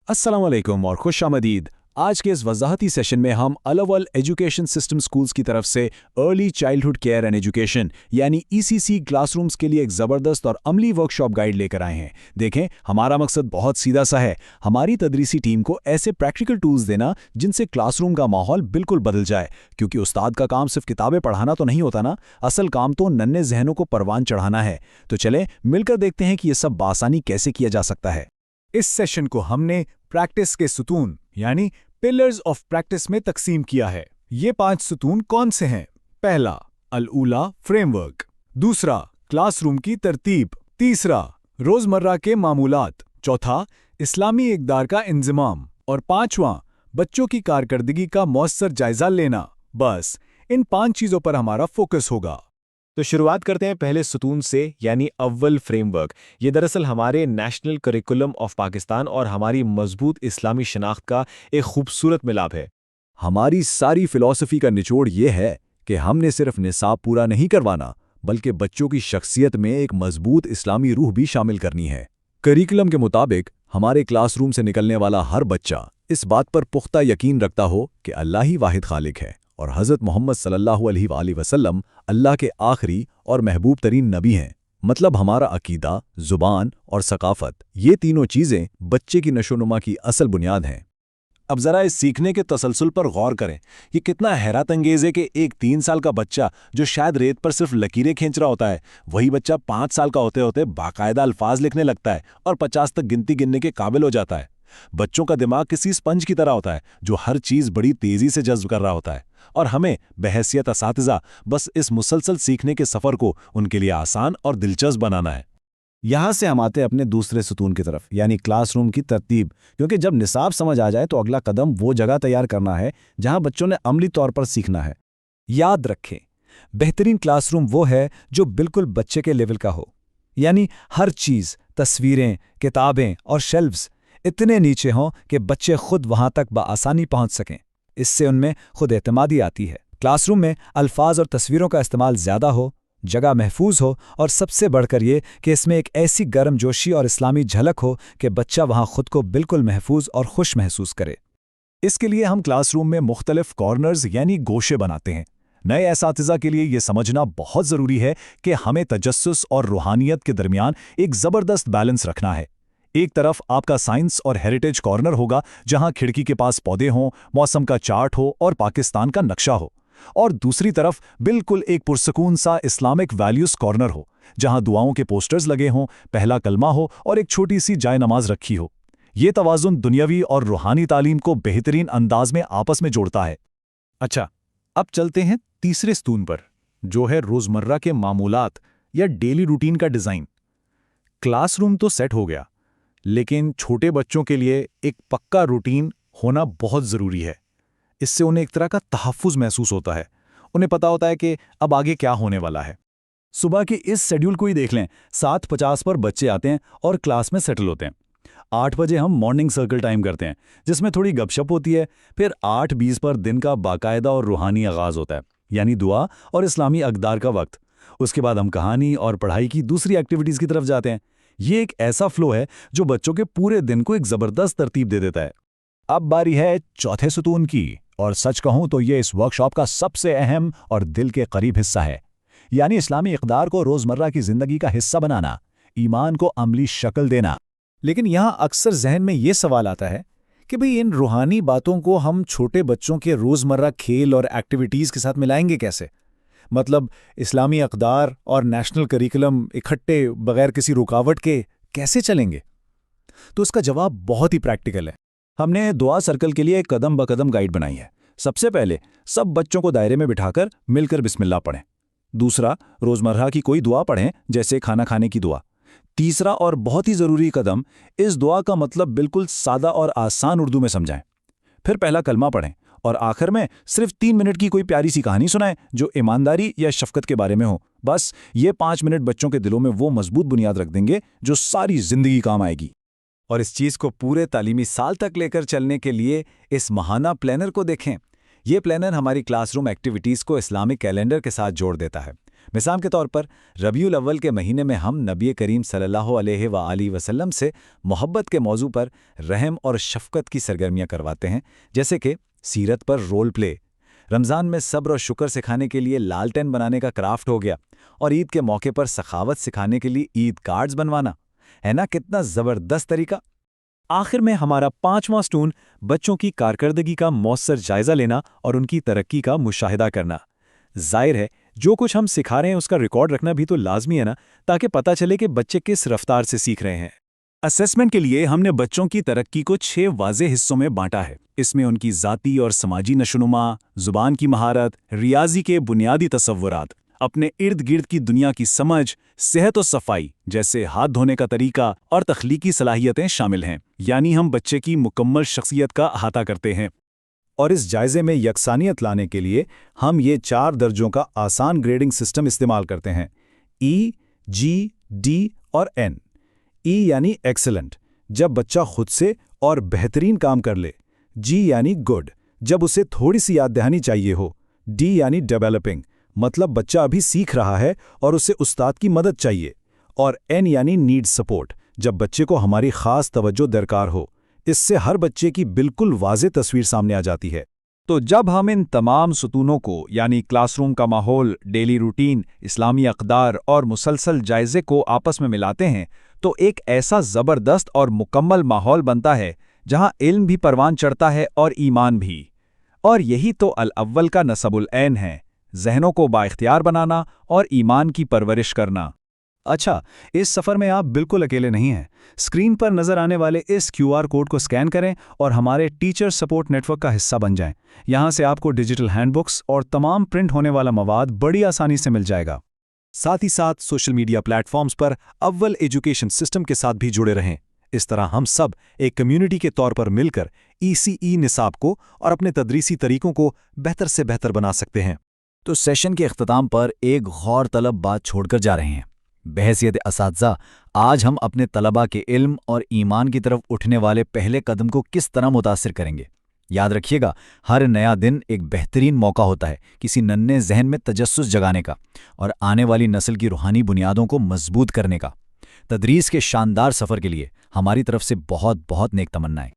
अस्सलाम वालेकुम और खुश आमदीद। आज के इस वजाहती सेशन में हम अल-अव्वल एजुकेशन सिस्टम स्कूल्स की तरफ से early childhood care and education यानी ईसीसी क्लासरूम्स के लिए एक ज़बरदस्त और अमली वर्कशॉप गाइड लेकर आए हैं। देखें, हमारा मकसद बहुत सीधा सा है, हमारी तदरीसी टीम को ऐसे प्रैक्टिकल टूल्स देना जिनसे क्लासरूम का माहौल बिल्कुल बदल जाए, क्योंकि उस्ताद का काम सिर्फ किताबें पढ़ाना तो नहीं होता ना, असल काम तो नन्हे जहनों को परवान चढ़ाना है। तो चलें मिलकर देखते हैं कि ये सब बासानी कैसे किया जा सकता है। इस सेशन को हमने प्रैक्टिस के सुतून यानी पिलर्स ऑफ प्रैक्टिस में तकसीम किया है। ये 5 सुतून कौन से हैं? पहला, अल-ऊला फ्रेमवर्क। दूसरा, क्लासरूम की तरतीब। तीसरा, रोजमर्रा के मामूलात। चौथा, इस्लामी इक़दार का इंज़िमाम। और पांचवां, बच्चों की कारकर्दगी का मौसर जायजा लेना। बस इन 5 चीजों पर हमारा फोकस होगा। तो शुरुआत करते हैं पहले सुतून से यानी अव्वल फ्रेमवर्क। ये दरअसल हमारे नेशनल करिकुलम ऑफ पाकिस्तान और हमारी मजबूत इस्लामी शनाख्त का एक खूबसूरत मिलाप है। हमारी सारी फिलॉसफी का निचोड़ ये है कि हमने सिर्फ निसाब पूरा नहीं करवाना, बल्कि बच्चों की शख्सियत में एक मजबूत इस्लामी रूह भी शामिल करनी है। करिकुलम के मुताबिक हमारे क्लासरूम से निकलने वाला हर बच्चा इस बात पर पुख्ता यकीन रखता हो कि अल्लाह ही वाहिद खालिक है और हज़रत मोहम्मद सल्लल्लाहु अलैहि वसल्लम अल्लाह के आखिरी और महबूब तरीन नबी हैं। मतलब हमारा अकीदा, ज़ुबान और सकाफ़त, ये तीनों चीज़ें बच्चे की नशोनुमा की असल बुनियाद हैं। अब ज़रा इस सीखने के तसलसल पर गौर करें। ये कितना हैरत अंगेज़ है कि एक 3 साल का बच्चा जो शायद रेत पर सिर्फ लकीरें खींच रहा होता है, वही बच्चा 5 साल का होते होते बाकायदा अल्फाज लिखने लगता है और 50 तक गिनती गिनने के काबिल हो जाता है। बच्चों का दिमाग किसी स्पंज की तरह होता है जो हर चीज़ बड़ी तेज़ी से जज्ब कर रहा होता है, और हमें बहैसियत असातिज़ा बस इस मुसलसल सीखने के सफ़र को उनके लिए आसान और दिलचस्प बनाना है। यहाँ से हम आते हैं अपने दूसरे सुतून की तरफ यानी क्लासरूम की तरतीब, क्योंकि जब निसाब समझ आ जाए तो अगला कदम वो जगह तैयार करना है जहाँ बच्चों ने अमली तौर पर सीखना है। याद रखें, बेहतरीन क्लासरूम वो है जो बिल्कुल बच्चे के लेवल का हो, यानी हर चीज़, तस्वीरें, किताबें और शेल्व्स इतने नीचे हों कि बच्चे खुद वहां तक बआसानी पहुंच सकें। इससे उनमें खुद एतमादी आती है। क्लासरूम में अल्फाज और तस्वीरों का इस्तेमाल ज़्यादा हो, जगह महफूज हो और सबसे बढ़कर ये कि इसमें एक ऐसी गर्मजोशी और इस्लामी झलक हो कि बच्चा वहां खुद को बिल्कुल महफूज और खुश महसूस करे। इसके लिए हम क्लासरूम में मुख्तलिफ कॉर्नर्स यानी गोशे बनाते हैं। नए एसातिज़ा के लिए ये समझना बहुत ज़रूरी है कि हमें तजस्सुस और रूहानियत के दरमियान एक ज़बरदस्त बैलेंस रखना है। एक तरफ आपका साइंस और हेरिटेज कॉर्नर होगा जहां खिड़की के पास पौधे हों, मौसम का चार्ट हो और पाकिस्तान का नक्शा हो, और दूसरी तरफ बिल्कुल एक पुरसकून सा इस्लामिक वैल्यूज़ कॉर्नर हो जहां दुआओं के पोस्टर्स लगे हों, पहला कलमा हो और एक छोटी सी जाय नमाज रखी हो। ये तवाज़ुन दुनियावी और रूहानी तालीम को बेहतरीन अंदाज में आपस में जोड़ता है। अच्छा, अब चलते हैं तीसरे सुतून पर, जो है रोज़मर्रा के मामूलात या डेली रूटीन का डिज़ाइन। क्लासरूम तो सेट हो गया, लेकिन छोटे बच्चों के लिए एक पक्का रूटीन होना बहुत ज़रूरी है। इससे उन्हें एक तरह का तहफ़्फ़ुज़ महसूस होता है। उन्हें पता होता है कि अब आगे क्या होने वाला है। सुबह के इस शेड्यूल को ही देख लें। 7:50 पर बच्चे आते हैं और क्लास में सेटल होते हैं। 8 बजे हम मॉर्निंग सर्कल टाइम करते हैं जिसमें थोड़ी गपशप होती है। फिर 8:20 पर दिन का बाकायदा और रूहानी आगाज़ होता है, यानी दुआ और इस्लामी अक़दार का वक्त। उसके बाद हम कहानी और पढ़ाई की दूसरी एक्टिविटीज़ की तरफ जाते हैं। ये एक ऐसा फ्लो है जो बच्चों के पूरे दिन को एक ज़बरदस्त तरतीब दे देता है। अब बारी है चौथे सुतून की, और सच कहूं तो ये इस वर्कशॉप का सबसे अहम और दिल के करीब हिस्सा है, यानी इस्लामी इक़दार को रोज़मर्रा की ज़िंदगी का हिस्सा बनाना, ईमान को अमली शक्ल देना। लेकिन यहाँ अक्सर जहन में ये सवाल आता है कि भाई इन रूहानी बातों को हम छोटे बच्चों के रोज़मर्रा खेल और एक्टिविटीज़ के साथ मिलाएंगे कैसे? मतलब इस्लामी अक़दार और नेशनल करिकुलम इकट्ठे बगैर किसी रुकावट के कैसे चलेंगे? तो इसका जवाब बहुत ही प्रैक्टिकल है। हमने दुआ सर्कल के लिए एक कदम ब कदम गाइड बनाई है। सबसे पहले सब बच्चों को दायरे में बिठाकर मिलकर बिस्मिल्लाह पढ़ें। दूसरा, रोज़मर्रा की कोई दुआ पढ़ें, जैसे खाना खाने की दुआ। तीसरा और बहुत ही ज़रूरी कदम, इस दुआ का मतलब बिल्कुल सादा और आसान उर्दू में समझाएं। फिर पहला कलमा पढ़ें और आखिर में सिर्फ 3 मिनट की कोई प्यारी सी कहानी सुनाएं जो ईमानदारी या शफ़क़त के बारे में हो। बस ये 5 मिनट बच्चों के दिलों में वो मजबूत बुनियाद रख देंगे जो सारी ज़िंदगी काम आएगी। और इस चीज़ को पूरे तालीमी साल तक लेकर चलने के लिए इस माहाना प्लानर को देखें। ये प्लानर हमारी क्लासरूम एक्टिविटीज़ को इस्लामिक कैलेंडर के साथ जोड़ देता है। مثال کے طور پر ربیع الاول کے مہینے میں ہم نبی کریم صلی اللہ علیہ وآلہ وسلم سے محبت کے موضوع پر رحم اور شفقت کی سرگرمیاں کرواتے ہیں، جیسے کہ سیرت پر رول پلے۔ رمضان میں صبر اور شکر سکھانے کے لیے لالٹین بنانے کا کرافٹ ہو گیا، اور عید کے موقع پر سخاوت سکھانے کے لیے عید کارڈز بنوانا۔ ہے نا کتنا زبردست طریقہ؟ آخر میں ہمارا 5واں سٹون بچوں کی کارکردگی کا مؤثر جائزہ لینا اور ان کی ترقی کا مشاہدہ کرنا۔ ظاہر ہے جو کچھ ہم سکھا رہے ہیں اس کا ریکارڈ رکھنا بھی تو لازمی ہے نا، تاکہ پتہ چلے کہ بچے کس رفتار سے سیکھ رہے ہیں۔ اسیسمنٹ کے لیے ہم نے بچوں کی ترقی کو 6 واضح حصوں میں بانٹا ہے۔ اس میں ان کی ذاتی اور سماجی نشوونما، زبان کی مہارت، ریاضی کے بنیادی تصورات، اپنے ارد گرد کی دنیا کی سمجھ، صحت و صفائی جیسے ہاتھ دھونے کا طریقہ اور تخلیقی صلاحیتیں شامل ہیں، یعنی ہم بچے کی مکمل شخصیت کا احاطہ کرتے ہیں۔ اور اس جائزے میں یکسانیت لانے کے لیے ہم یہ 4 درجوں کا آسان گریڈنگ سسٹم استعمال کرتے ہیں: ای، جی، ڈی اور این۔ ای یعنی ایکسلنٹ، جب بچہ خود سے اور بہترین کام کر لے۔ جی یعنی گڈ، جب اسے تھوڑی سی یاد دہانی چاہیے ہو۔ ڈی یعنی ڈیولپنگ، مطلب بچہ ابھی سیکھ رہا ہے اور اسے استاد کی مدد چاہیے۔ اور این یعنی نیڈ سپورٹ، جب بچے کو ہماری خاص توجہ درکار ہو۔ اس سے ہر بچے کی بالکل واضح تصویر سامنے آ جاتی ہے۔ تو جب ہم ان تمام ستونوں کو یعنی کلاس روم کا ماحول، ڈیلی روٹین، اسلامی اقدار اور مسلسل جائزے کو آپس میں ملاتے ہیں تو ایک ایسا زبردست اور مکمل ماحول بنتا ہے جہاں علم بھی پروان چڑھتا ہے اور ایمان بھی۔ اور یہی تو الاول کا نصب العین ہے، ذہنوں کو بااختیار بنانا اور ایمان کی پرورش کرنا۔ اچھا، اس سفر میں آپ بالکل اکیلے نہیں ہیں۔ اسکرین پر نظر آنے والے اس QR کوڈ کو سکین کریں اور ہمارے ٹیچر سپورٹ نیٹ ورک کا حصہ بن جائیں۔ یہاں سے آپ کو ڈیجیٹل ہینڈ بکس اور تمام پرنٹ ہونے والا مواد بڑی آسانی سے مل جائے گا۔ ساتھ ہی ساتھ سوشل میڈیا پلیٹ فارمز پر اول ایجوکیشن سسٹم کے ساتھ بھی جڑے رہیں۔ اس طرح ہم سب ایک کمیونٹی کے طور پر مل کر ECE نصاب کو اور اپنے تدریسی طریقوں کو بہتر سے بہتر بنا سکتے ہیں۔ تو سیشن کے اختتام پر ایک غور طلب بات چھوڑ کر جا رہے ہیں۔ بحیثیت اساتذہ، آج ہم اپنے طلباء کے علم اور ایمان کی طرف اٹھنے والے پہلے قدم کو کس طرح متاثر کریں گے؟ یاد رکھیے گا، ہر نیا دن ایک بہترین موقع ہوتا ہے کسی ننھے ذہن میں تجسس جگانے کا اور آنے والی نسل کی روحانی بنیادوں کو مضبوط کرنے کا۔ تدریس کے شاندار سفر کے لیے ہماری طرف سے بہت بہت نیک تمنائیں۔